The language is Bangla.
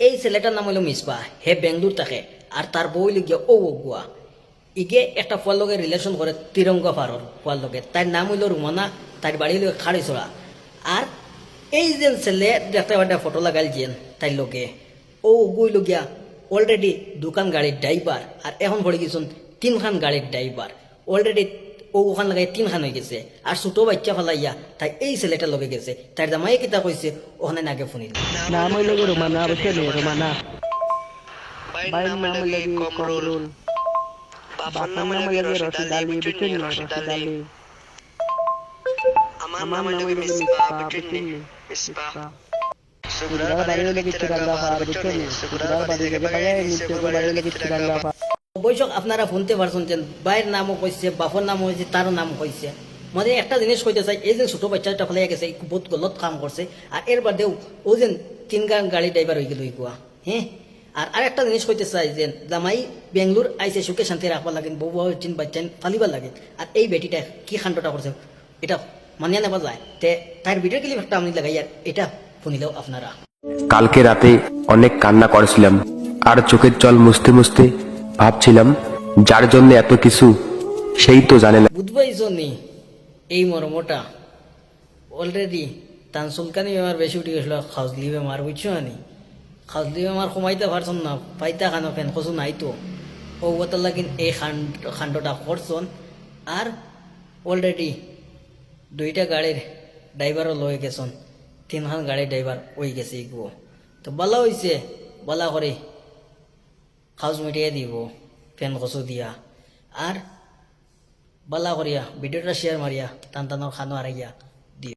এই ছেলেটার নাম হলো মিসবা, হে বেঙ্গলুর থাকে আর তার বউ হইল গিয়া ও গুয়া। ইগে একটা ফুয়ার লগে রিলেশন করে তিরঙ্গা পারর ফুয়ার লগে, তার নাম হইল রুমানা, তার বাড়ি হইল খাড়িছড়া। আর এই যে ছেলে দেখতে একটা ফটো লাগাইল যেন তাই লগে ও গুইল গিয়া অলরেডি দোকান গাড়ির ড্রাইভার, আর এখন পড়ে গেছুন তিনখান গাড়ির ড্রাইভার। অলরেডি ও ওখান লাগাই তিনখান হয়ে গেছে, আর ছোট বাচ্চা ফেলাইয়া তাই এই ছেলেটার লগে গেছে। তার জামাই কিতা কইছে ওখানে নাগে ফোনিল। নাম হইল কি রোমানা, বুঝছো নি? রোমানা বাইর নাম হইল কি কমরুল, বাবার নাম হইল কি রশিদ আলী, বুঝছো নি? রশিদ আলী। আমার নাম হইল কি মিসবা, বুঝছো নি? মিসবা সুগুরার বাড়ি হইল কি চিরাঙ্গাফা, বুঝছো নি? সুগুরার বাড়ি থেকে বাইরে নিচে বাড়ি হইল কি চিরাঙ্গাফা। অবশ্যক আপনারা শুনতে পারছেন যে বাইরের নামও কইছে, বাপর নামও হয়েছে, তারও নাম কইছে। মানে একটা জিনিস কইতে চাই, এই যে ছোট বাচ্চাটা ফেলে গেছে বহুত গলত কাম করছে। আর এর বাদেও ও যে তিনখান গাড়ি ড্রাইভার হয়ে গেল ইকুয়া। হ্যাঁ, আর আরেকটা জিনিস কইতে চাই যে জামাই বেঙ্গলোর আইসে সুখে শান্তি রাখবার লাগে, বউ বউ তিন বাচ্চা ফালিবার লাগে। আর এই বেটিটা কি খান্ডটা করছে এটা মানিয়া নেওয়া যায়। তে তার ভিডিও ক্লিপ একটা আমি লাগাই, আর এটা শুনিলেও আপনারা। কালকে রাতে অনেক কান্না করেছিলাম, আর চোখের জল মুছতে মুছতে ভাবছিলাম যার জন্য এত কিছু সেই তো জানে না। বুঝবাইছো নি এই মর্মটা? অলরেডি তান সুলকানি বেমার বেশি উঠে গেছিল, খাজলি বেমার, বুঝছো নি? খাজলি বেমার কমাইতে পারছন না, পাইতা খানো ফেন কচু নাই তো। ও ওটার লাগিন এই খান্ডটা করছন। আর অলরেডি দুইটা গাড়ির ড্রাইভারও লয়ে গেছন, তিনখান গাড়ির ড্রাইভার ওই গেছে এগুলো। তো বলা হয়েছে বলা করে খাউজ মিটিয়ে দিব ফেন কচু দিয়া। আর বালা করিয়া ভিডিওটা শেয়ার মারিয়া টান টানো খানো হারাইয়া